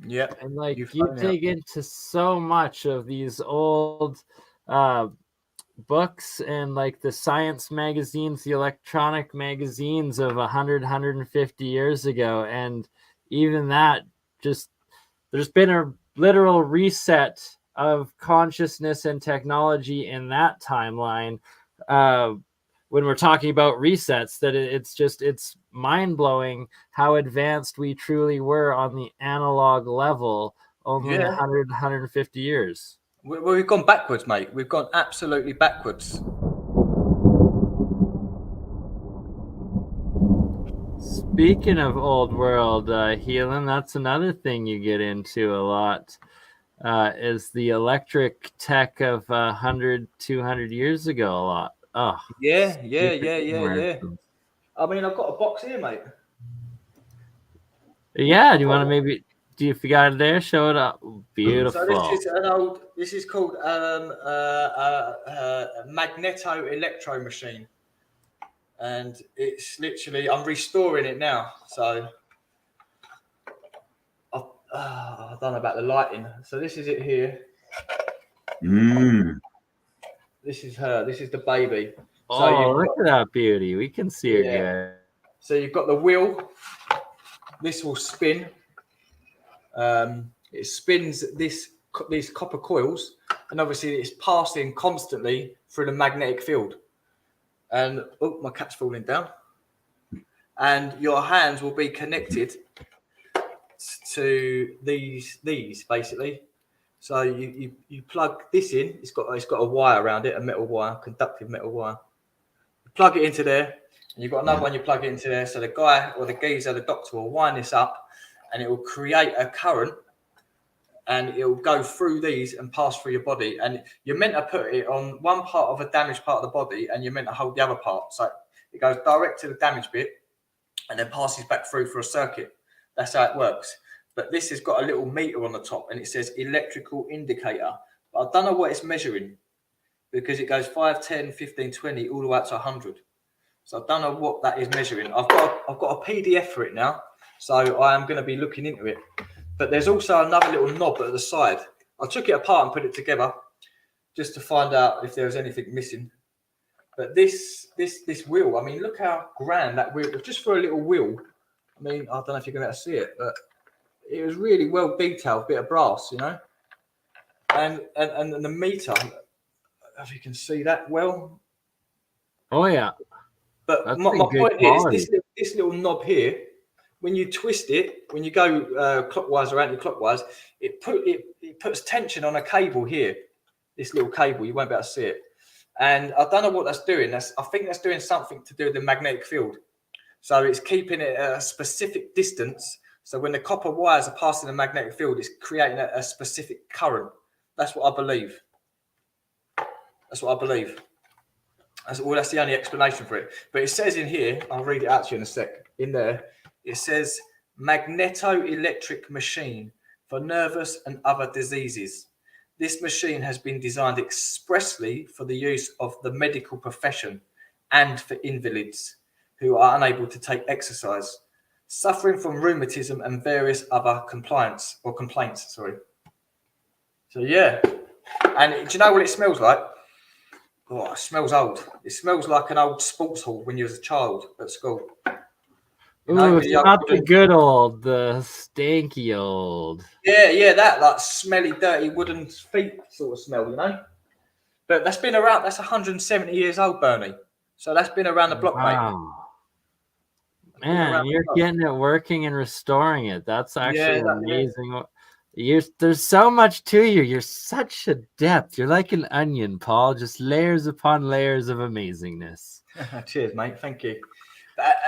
Yeah. And like you dig into so much of these old books and like the science magazines, the electronic magazines of 100, 150 years ago. And even that, just there's been a literal reset of consciousness and technology in that timeline. When we're talking about resets, that it's mind-blowing how advanced we truly were on the analog level only 100, 150 years. We've gone backwards, mate. We've gone absolutely backwards. Speaking of old world healing, that's another thing you get into a lot, is the electric tech of 100, 200 years ago a lot. Oh, yeah. I mean, I've got a box here, mate. Yeah, do you want to maybe, if you got it there, show it up. Beautiful. So this is called magneto electro machine. And it's literally, I'm restoring it now. So I don't know about the lighting. So this is it here. This is her. This is the baby. So look at that beauty. We can see her good. So you've got the wheel. This will spin. It spins these copper coils, and obviously it's passing constantly through the magnetic field. And my cat's falling down. And your hands will be connected to these basically. So you plug this in. It's got a wire around it, a metal wire, conductive metal wire. You plug it into there, and you've got another one. You plug it into there. So the guy or the geezer, the doctor, will wind this up, and it will create a current, and it will go through these and pass through your body. And you're meant to put it on one part of a damaged part of the body, and you're meant to hold the other part. So it goes direct to the damaged bit, and then passes back through for a circuit. That's how it works. But this has got a little meter on the top, and it says electrical indicator. But I don't know what it's measuring, because it goes 5, 10, 15, 20, all the way up to 100. So I don't know what that is measuring. I've got a PDF for it now, so I am going to be looking into it. But there's also another little knob at the side. I took it apart and put it together just to find out if there was anything missing. But this wheel, I mean, look how grand that wheel, just for a little wheel. I mean, I don't know if you're going to see it, but it was really well detailed, bit of brass, you know. And the meter, if you can see that well. Oh yeah. But my point is this little knob here. When you twist it, when you go clockwise or anti-clockwise, it puts tension on a cable here. This little cable, you won't be able to see it. And I don't know what that's doing. I think that's doing something to do with the magnetic field. So it's keeping it at a specific distance. So when the copper wires are passing the magnetic field, it's creating a specific current. That's what I believe. That's the only explanation for it. But it says in here, I'll read it out to you in a sec. In there, it says magneto-electric machine for nervous and other diseases. This machine has been designed expressly for the use of the medical profession and for invalids who are unable to take exercise, suffering from rheumatism and various other complaints. So yeah. And do you know what it smells like? Oh, it smells old. It smells like an old sports hall when you was a child at school. It's not the good old, the stanky old. Yeah, that like smelly, dirty wooden feet sort of smell, you know. But that's been around. That's 170 years old, Bernie. So that's been around the block, mate. Man, you're getting it working and restoring it. That's actually amazing. There's so much to you. You're such a depth. You're like an onion, Paul. Just layers upon layers of amazingness. Cheers, mate. Thank you.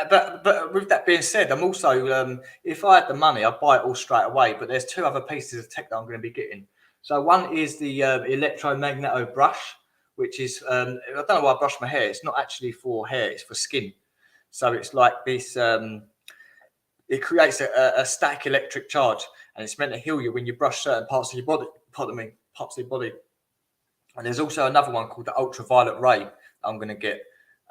But with that being said, I'm also, if I had the money, I'd buy it all straight away. But there's two other pieces of tech that I'm going to be getting. So one is the electromagneto brush, which is, I don't know why I brush my hair. It's not actually for hair. It's for skin. So it's like this, it creates a static electric charge, and it's meant to heal you when you brush certain parts of your body. Parts of your body. And there's also another one called the ultraviolet ray that I'm going to get.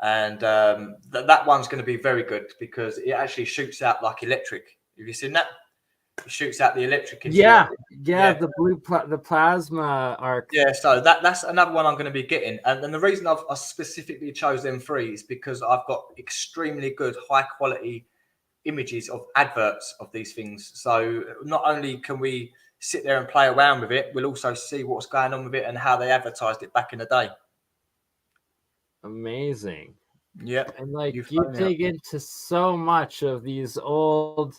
And that one's going to be very good because it actually shoots out like electric. Have you seen that? shoots out the electric into Yeah, yeah. the the plasma arc. Yeah, so that's another one I'm going to be getting, and the reason I specifically chose them three is because I've got extremely good, high quality images of adverts of these things. So not only can we sit there and play around with it, we'll also see what's going on with it and how they advertised it back in the day. Amazing. Yeah, And like you dig into so much of these old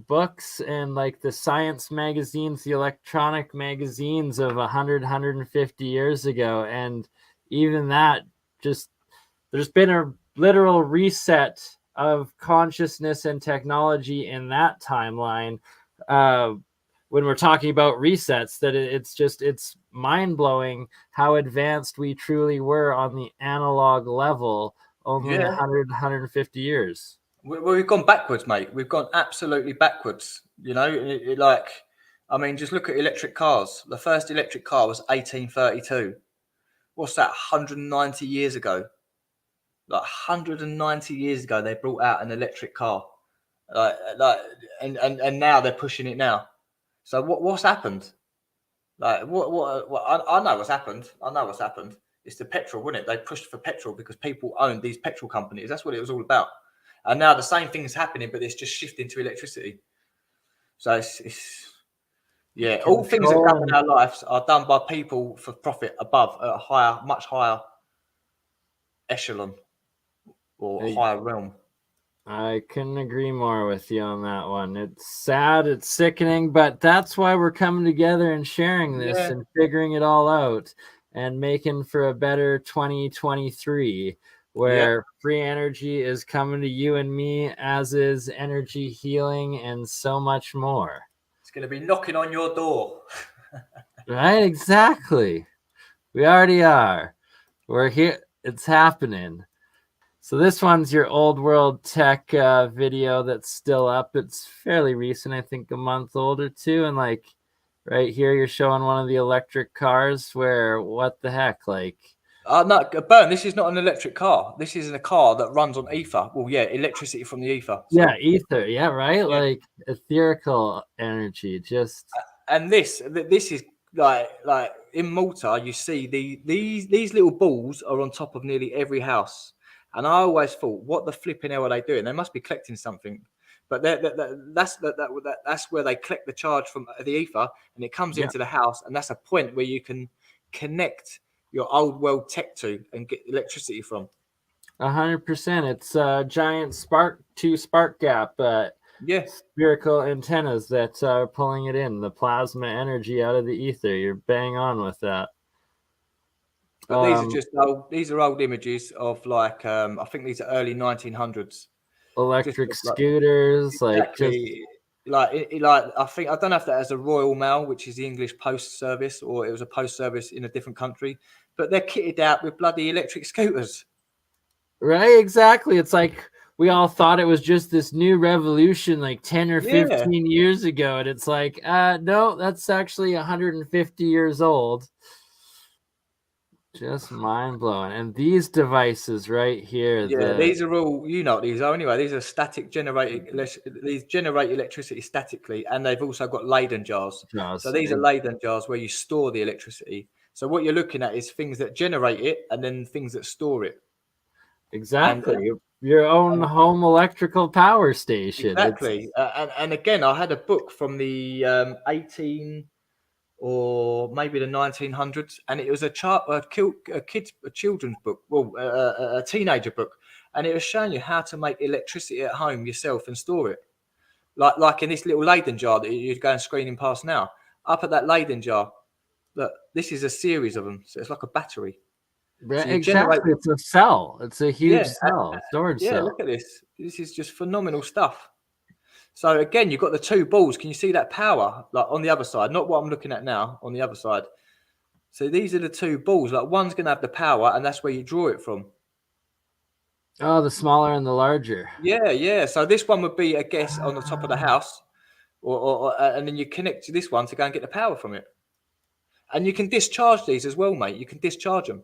books and like the science magazines, the electronic magazines of 150 years ago, and even that, just there's been a literal reset of consciousness and technology in that timeline. When we're talking about resets, that it's mind-blowing how advanced we truly were on the analog level only 150 years. We've gone backwards, mate. We've gone absolutely backwards. You know, I mean, just look at electric cars. The first electric car was 1832. What's that? 190 years ago. Like 190 years ago, they brought out an electric car. And now they're pushing it now. So what's happened? Like I know what's happened. I know what's happened. It's the petrol, wasn't it? They pushed for petrol because people owned these petrol companies. That's what it was all about. And now the same thing's happening, but it's just shifting to electricity. So it's yeah, all things that happen in our lives are done by people for profit above at a higher, much higher echelon or higher realm. I couldn't agree more with you on that one. It's sad, it's sickening, but that's why we're coming together and sharing this and figuring it all out and making for a better 2023 where free energy is coming to you and me, as is energy healing and so much more. It's going to be knocking on your door. Right? Exactly. We already are. We're here. It's happening. So this one's your old world tech video that's still up. It's fairly recent, I think a month old or two. And like right here, you're showing one of the electric cars where what the heck, like. No, Bern, this is not an electric car. This is a car that runs on ether. Well, yeah, electricity from the ether. Yeah, ether. Yeah, right? Yeah. Like etherical energy. Just. And this is like in Malta, you see these little balls are on top of nearly every house. And I always thought, what the flipping hell are they doing? They must be collecting something. But that's where they collect the charge from the ether, and it comes into the house, and that's a point where you can connect your old world tech to and get electricity from. 100%. It's a giant spark gap. Spherical antennas that are pulling it in, the plasma energy out of the ether. You're bang on with that. But these are old images of like I think these are early 1900s. Electric scooters, exactly. like I think, I don't know if that has a Royal Mail, which is the English post service, or it was a post service in a different country, but they're kitted out with bloody electric scooters. Right, exactly. It's like we all thought it was just this new revolution like 10 or 15 years ago, and it's like no, that's actually 150 years old. Just mind-blowing. And these devices right here, these are all, you know what these are anyway. These are static generated. These generate electricity statically, and they've also got Leyden jars. So these are Leyden jars where you store the electricity. So what you're looking at is things that generate it and then things that store it. Exactly. Your own home electrical power station. Exactly. And again, I had a book from the 18 or maybe the 1900s, and it was a children's book, well, a teenager book, and it was showing you how to make electricity at home yourself and store it, like in this little Leyden jar that you're going screening past now. Up at that Leyden jar, look, this is a series of them, so it's like a battery. So exactly, it's a cell. It's a huge cell, storage cell. Yeah, look at this. This is just phenomenal stuff. So again, you've got the two balls. Can you see that power? Like on the other side, not what I'm looking at now, on the other side. So these are the two balls. Like one's going to have the power, and that's where you draw it from. Oh, the smaller and the larger. Yeah. So this one would be, I guess, on the top of the house, and then you connect to this one to go and get the power from it. And you can discharge these as well, mate. You can discharge them.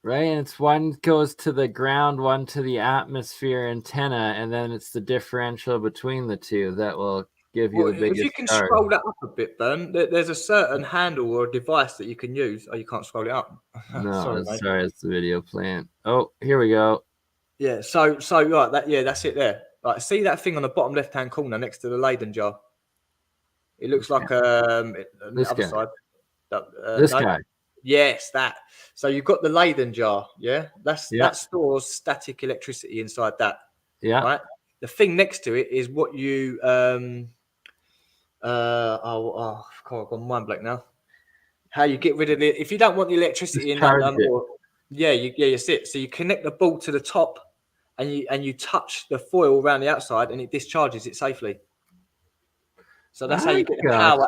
Right, and it's one goes to the ground, one to the atmosphere antenna, and then it's the differential between the two that will give you Well, the if you biggest can charge. scroll that up a bit, Ben, there's a certain handle or device that you can use. Oh, you can't scroll it up. No, Sorry, mate. sorry, it's the video playing. Oh, here we go. Yeah. So right, that's it there. Like, see that thing on the bottom left-hand corner next to the Leyden jar? It looks like on the This other guy. side. This No. guy. Yes, that. So you've got the Leyden jar. Yeah, Yeah. that stores static electricity inside that. Yeah. Right. The thing next to it is what you God, I've gone mind blank now. How you get rid of it if you don't want the electricity in Discharge it. you sit. So you connect the ball to the top, and you touch the foil around the outside, and it discharges it safely. So that's how you get the power.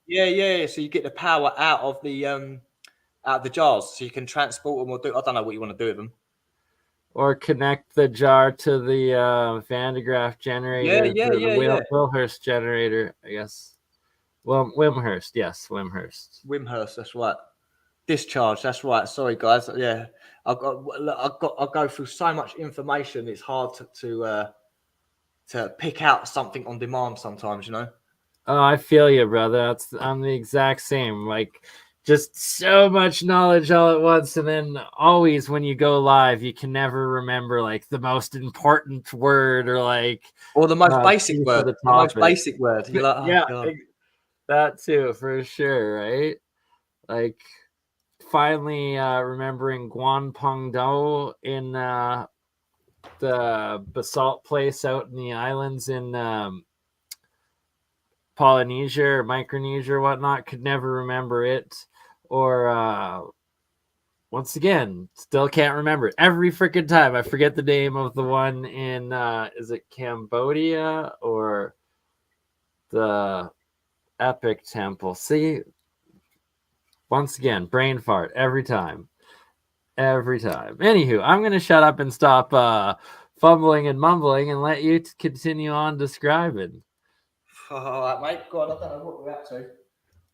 Yeah. So you get the power out of the jars, so you can transport them or do. I don't know what you want to do with them. Or connect the jar to the Van de Graaff generator, the Wilhurst generator, I guess. Well, Wimhurst, yes, Wimhurst, that's right. Discharge, that's right. Sorry, guys. Yeah, I'll go through so much information. It's hard to pick out something on demand sometimes, you know. Oh, I feel you, brother. I'm the exact same. Like, just so much knowledge all at once, and then always when you go live, you can never remember like the most important word or the most basic word. The most basic word. You're like, yeah, God. That too, for sure, right? Like, finally remembering Guanpong Do in the basalt place out in the islands in Polynesia or Micronesia or whatnot. Could never remember it. Or once again, still can't remember it. Every freaking time I forget the name of the one in is it Cambodia or the Epic Temple? See, once again, brain fart every time. Anywho, I'm gonna shut up and stop fumbling and mumbling and let you continue on describing. All right, mate. God, I don't know what we're up to.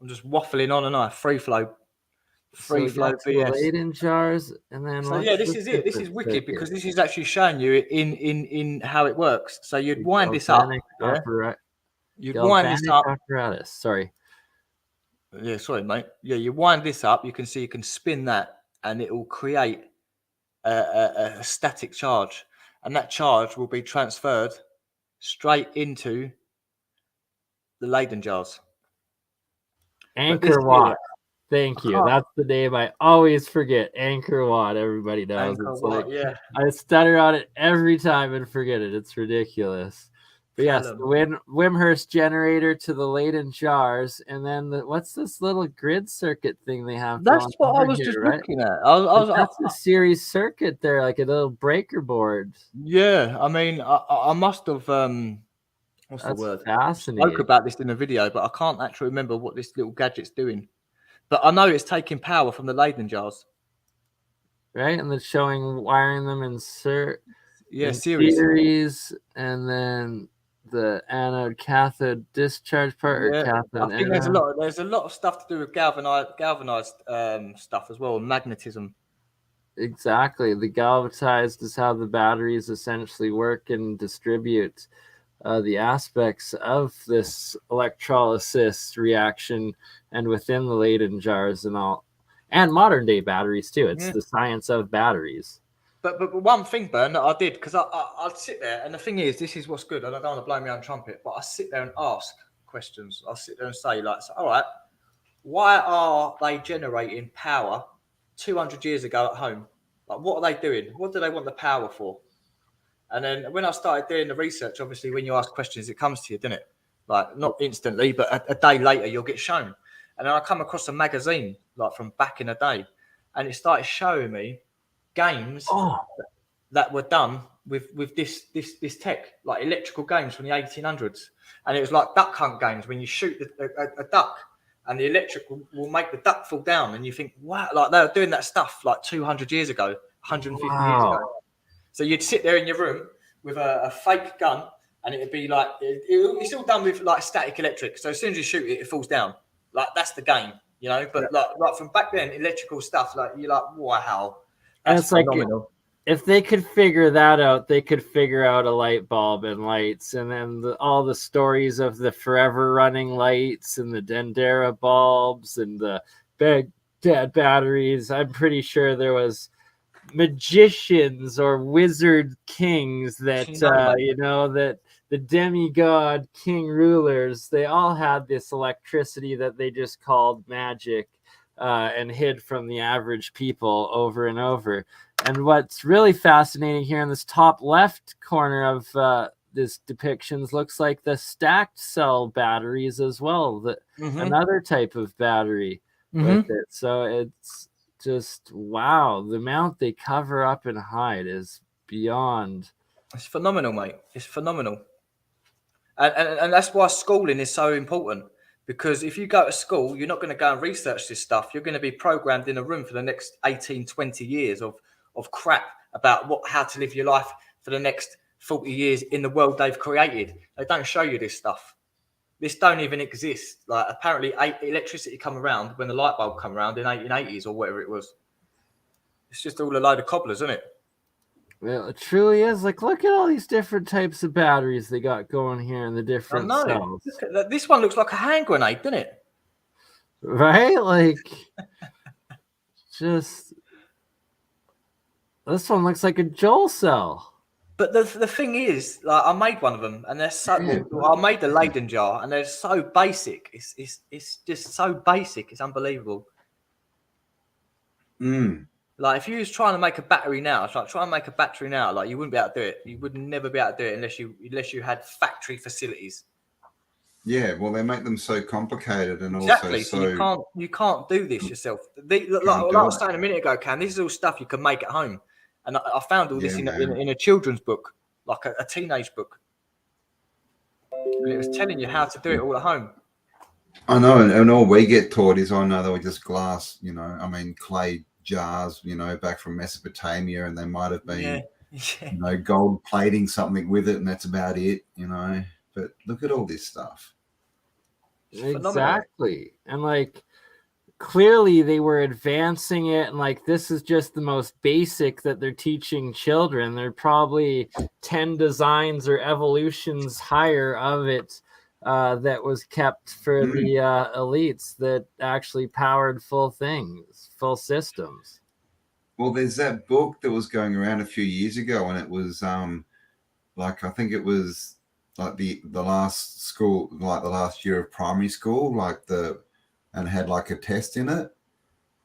I'm just waffling on and on. Free flow BS. Leyden jars, and then So this is it. This is wicked because this is actually showing you in how it works. So you'd wind this up. Yeah? You'd wind this up. Apparatus. Sorry. Yeah, sorry, mate. Yeah, you wind this up. You can see you can spin that, and it will create a static charge, and that charge will be transferred straight into the Leyden jars. Anchor Watt. Thank you. That's the name I always forget. Anchor Watt. Everybody knows. I stutter on it every time and forget it. It's ridiculous. But yes, the Wimhurst generator to the Leyden jars, and then what's this little grid circuit thing they have? That's what I was just looking at. That's a series circuit there, like a little breaker board. Yeah, I mean, I must have what's the word? Fascinating. Spoke about this in a video, but I can't actually remember what this little gadget's doing. But I know it's taking power from the Leyden jars. Right, and it's showing wiring them in series, and then the anode cathode discharge part or cathode. I think there's a lot of stuff to do with galvanized stuff as well, magnetism. Exactly. The galvanized is how the batteries essentially work and distribute the aspects of this electrolysis reaction, and within the Leyden jars and all, and modern day batteries too. It's the science of batteries. But one thing, Bern, that I did, because I'd sit there, and the thing is, this is what's good, and I don't want to blow my own trumpet, but I sit there and ask questions. I sit there and say, all right, why are they generating power 200 years ago at home? Like, what are they doing? What do they want the power for? And then when I started doing the research, obviously, when you ask questions, it comes to you, doesn't it? Like, not instantly, but a day later, you'll get shown. And then I come across a magazine, like from back in the day, and it started showing me games that were done with this tech, like electrical games from the 1800s. And it was like duck hunt games when you shoot a duck and the electric will make the duck fall down. And you think, wow, like they were doing that stuff like 200 years ago, 150 years ago. So you'd sit there in your room with a fake gun, and it'd be like, it's all done with like static electric. So as soon as you shoot it, it falls down. Like, that's the game, you know. But like from back then, electrical stuff, like, you're like, wow. And That's it's like phenomenal. if they could figure that out, they could figure out a light bulb and lights, and then all the stories of the forever running lights and the Dendera bulbs and the Baghdad batteries. I'm pretty sure there was magicians or wizard kings that Mate. that the demigod king rulers, they all had this electricity that they just called magic, and hid from the average people over and over. And what's really fascinating here in this top left corner of this depictions looks like the stacked cell batteries as well, another type of battery with it. So it's just wow, the amount they cover up and hide is beyond. It's phenomenal, mate. It's phenomenal. And that's why schooling is so important, because if you go to school, you're not going to go and research this stuff. You're going to be programmed in a room for the next 18, 20 years of crap about how to live your life for the next 40 years in the world they've created. They don't show you this stuff. This don't even exist. Like, apparently electricity come around when the light bulb come around in 1880s or whatever it was. It's just all a load of cobblers, isn't it? Well, it truly is. Like, look at all these different types of batteries they got going here in the different cells. Look at that. This one looks like a hand grenade, doesn't it? Right? Like, just this one looks like a Joel cell. But the thing is, like, I made one of them, and they're so. I made the Leyden jar, and they're so basic. It's just so basic. It's unbelievable. Like, if you was trying to make a battery now, it's like try and make a battery now, like, you wouldn't be able to do it. You would never be able to do it unless you had factory facilities. Yeah, well, they make them so complicated, and exactly. also So you can't do this yourself. Like I was saying a minute ago, Cam, this is all stuff you can make at home. And I found all this in a children's book, like a teenage book. And it was telling you how to do it all at home. I know, and all we get taught is, I know they were just glass, clay jars, back from Mesopotamia, and they might have been, gold plating something with it, and that's about it, But look at all this stuff. Exactly. And like, clearly they were advancing it, and like, this is just the most basic that they're teaching children. They're probably 10 designs or evolutions higher of it that was kept for the elites that actually powered full systems. Well, there's that book that was going around a few years ago, and it was I think it was like the last school, like the last year of primary school, and had like a test in it,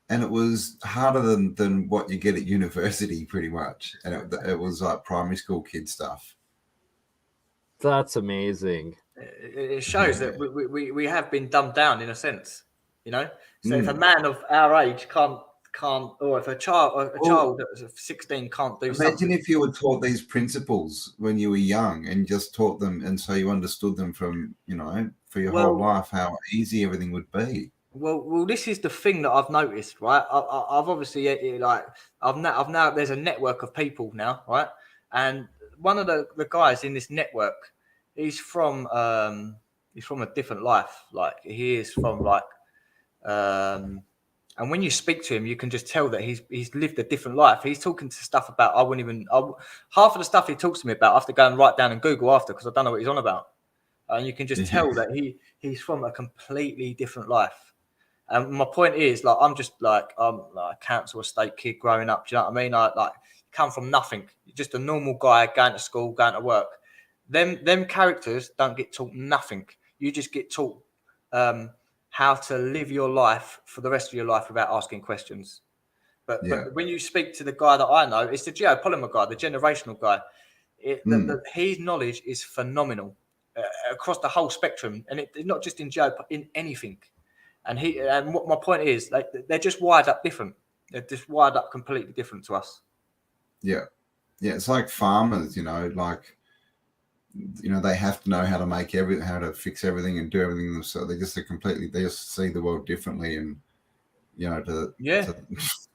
and it was harder than what you get at university, pretty much. And it was like primary school kid stuff. That's amazing. It shows that we have been dumbed down in a sense, So if a man of our age can't, or if a child of 16 can't do something. Imagine if you were taught these principles when you were young, and just taught them, and so you understood them from, for your whole life, how easy everything would be. Well, this is the thing that I've noticed, right? I've obviously I've now there's a network of people now, right? And one of the guys in this network, he's from a different life. Like, he is from and when you speak to him, you can just tell that he's lived a different life. He's talking to stuff about half of the stuff he talks to me about I have to go and write down and Google after, because I don't know what he's on about. And you can just tell that he's from a completely different life. And my point is, like, I'm a council estate kid growing up. Do you know what I mean? I come from nothing. Just a normal guy going to school, going to work. Them characters don't get taught nothing. You just get taught how to live your life for the rest of your life without asking questions. But when you speak to the guy that I know, it's the geopolymer guy, the generational guy. His knowledge is phenomenal across the whole spectrum, and it's not just in in anything. And what my point is, they're just wired up different. They're just wired up completely different to us. Yeah, it's like farmers, they have to know how to make everything, how to fix everything and do everything themselves. They just see the world differently. And, to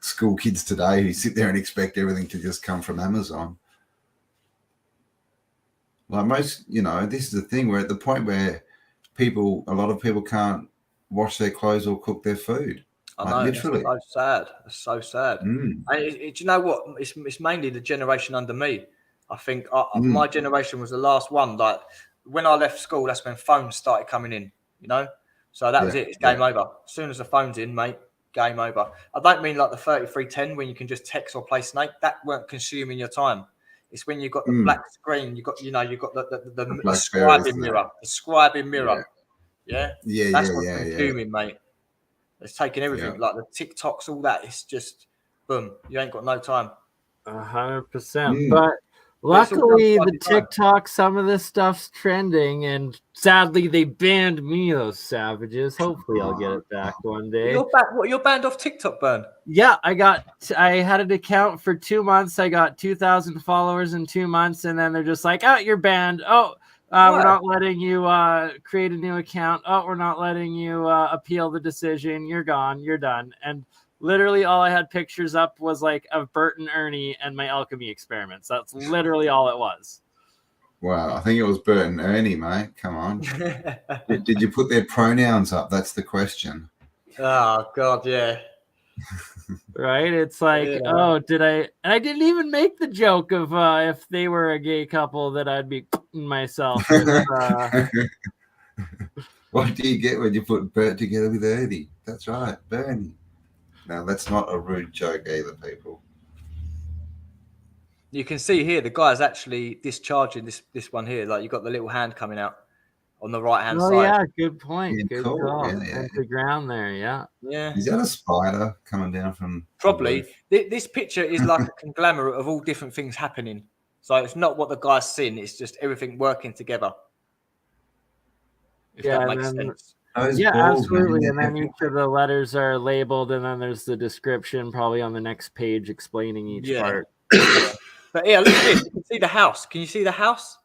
school kids today who sit there and expect everything to just come from Amazon. Like most, this is the thing, we're at the point where a lot of people can't wash their clothes or cook their food. I Like, know. literally. It's so sad. It's so sad. Mm. And do you know what? It's mainly the generation under me. I think my generation was the last one. Like when I left school, that's when phones started coming in. You know, so that was it. It's game over. As soon as the phone's in, mate, game over. I don't mean like the 3310 when you can just text or play Snake. That weren't consuming your time. It's when you've got the black screen. You got the scribing mirror. The scribing mirror. Yeah. That's what's consuming, mate. It's taking everything, like the TikToks, all that. It's just boom. You ain't got no time. 100%. But luckily, the TikTok, some of this stuff's trending, and sadly, they banned me. Those savages. Hopefully, I'll get it back one day. You're banned off TikTok, Burn? Yeah, I had an account for 2 months. I got 2,000 followers in 2 months, and then they're just like, "Oh, you're banned. Oh, we're not letting you create a new account. Oh, we're not letting you appeal the decision. You're gone. You're done." And literally all I had pictures up was like of Bert and Ernie and my alchemy experiments. That's literally all it was. Wow, I think it was Bert and Ernie, mate. Come on. Did you put their pronouns up? That's the question. Oh, God, yeah. Right? It's like, oh, did I? And I didn't even make the joke of if they were a gay couple that I'd be myself. What do you get when you put Bert together with Ernie? That's right, Bernie. Now, that's not a rude joke either, people. You can see here the guy's actually discharging this one here. Like, you've got the little hand coming out on the right-hand side. Oh, yeah, good point. Yeah, good cool. call. Yeah. The ground there, yeah. Is that a spider coming down from... Probably. This picture is like a conglomerate of all different things happening. So it's not what the guy's seen. It's just everything working together. If that makes sense. Absolutely. And then each of the letters are labeled, and then there's the description probably on the next page explaining each part. But yeah, look at this. You can see the house. Can you see the house?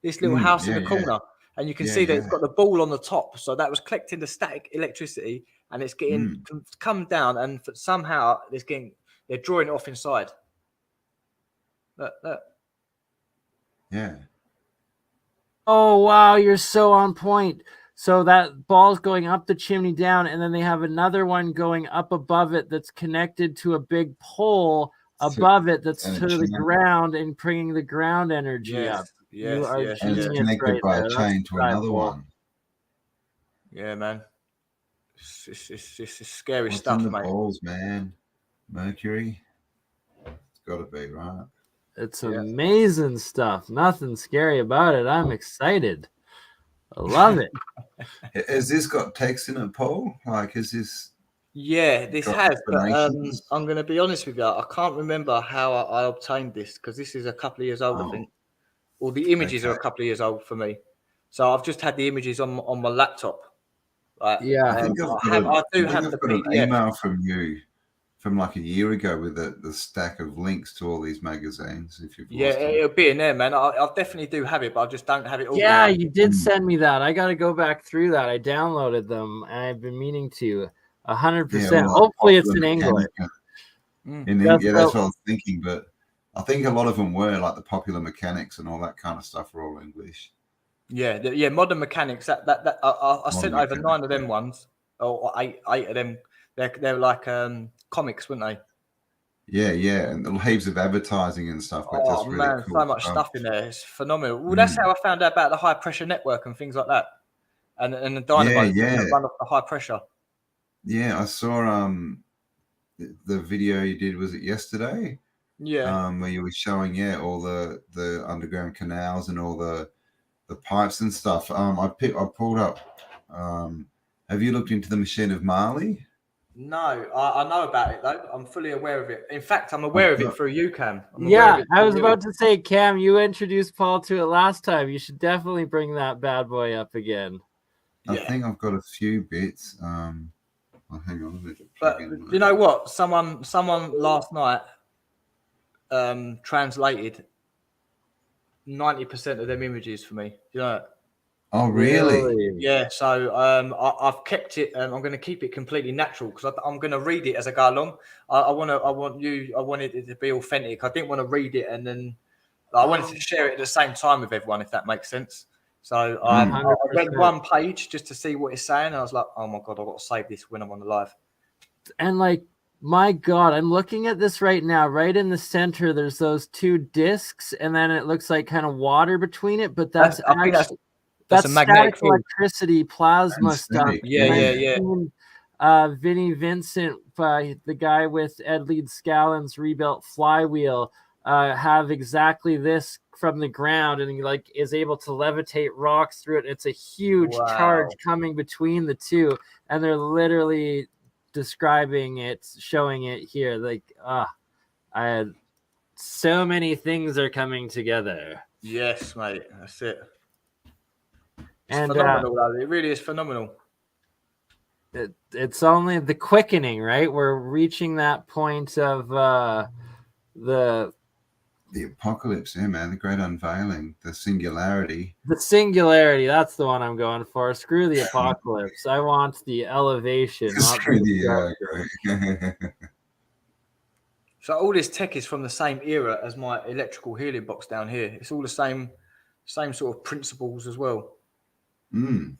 This little house in the corner. And you can see that it's got the ball on the top. So that was collecting the static electricity, and it's getting come down, and somehow they're drawing it off inside. Look. Yeah. Oh, wow. You're so on point. So that ball's going up the chimney down, and then they have another one going up above it that's connected to a big pole above it that's to the ground and bringing the ground energy up. You are genius. And it's connected by a chain to another one. Yeah, man. It's scary What's stuff, in the mate. balls, man? Mercury? It's got to be, right? It's amazing stuff. Nothing scary about it. I'm excited. I love it. Has this got text in it, Paul? Like, is this... Yeah, this has. But I'm going to be honest with you. I can't remember how I obtained this because this is a couple of years old, I think. Or the images are a couple of years old for me. So I've just had the images on my laptop. Like, I think I do have the PDF. An email from you from like a year ago with the stack of links to all these magazines. If you've lost them. It'll be in there, man. I definitely do have it, but I just don't have it all. Yeah, you did send me that. I got to go back through that. I downloaded them, and I've been meaning to. 100%. Hopefully, it's in English. That's what I was thinking. But I think a lot of them were like the popular mechanics and all that kind of stuff were all English. Yeah. Modern mechanics. I sent over 9 of them ones, or eight of them. They're like comics, weren't they? Yeah, and heaps of advertising and stuff. But just really cool so much stuff in there. It's phenomenal. Well, that's how I found out about the high pressure network and things like that, and the dynamo run off the high pressure. Yeah, I saw the video you did. Was it yesterday? Yeah. Where you were showing all the underground canals and all the pipes and stuff. I pulled up. Have you looked into the machine of Marley? No, I know about it though. I'm fully aware of it. In fact, I'm aware of it through you, Cam. I was about to say, Cam, you introduced Paul to it last time. You should definitely bring that bad boy up again. I think I've got a few bits. Hang on. But you know what? Someone last night translated 90% of them images for me. You know? Oh, really? Yeah. So I've kept it. I'm going to keep it completely natural because I'm going to read it as I go along. I wanted it to be authentic. I didn't want to read it and then I wanted to share it at the same time with everyone, if that makes sense. So I read one page just to see what it's saying. And I was like, oh my God, I've got to save this when I'm on the live. And like, my God, I'm looking at this right now. Right in the center, there's those two discs, and then it looks like kind of water between it. But that's I think actually that's a magnetic static field. electricity plasma stuff. Anesthetic, Yeah, And yeah, I've yeah. seen, Vinnie Vincent, the guy with Ed Leeds Scallon's rebuilt flywheel, have exactly this from the ground, and he like is able to levitate rocks through it. It's a huge charge coming between the two, and they're literally describing it, showing it here. Like, I had so many things are coming together. Yes, mate. That's it. It's And phenomenal, though. It really is phenomenal. it's only the quickening, right? We're reaching that point of the apocalypse, yeah, man. The great unveiling, the singularity. The singularity, that's the one I'm going for. Screw the apocalypse. I want the elevation. Screw the So all this tech is from the same era as my electrical healing box down here. It's all the same sort of principles as well. Mm.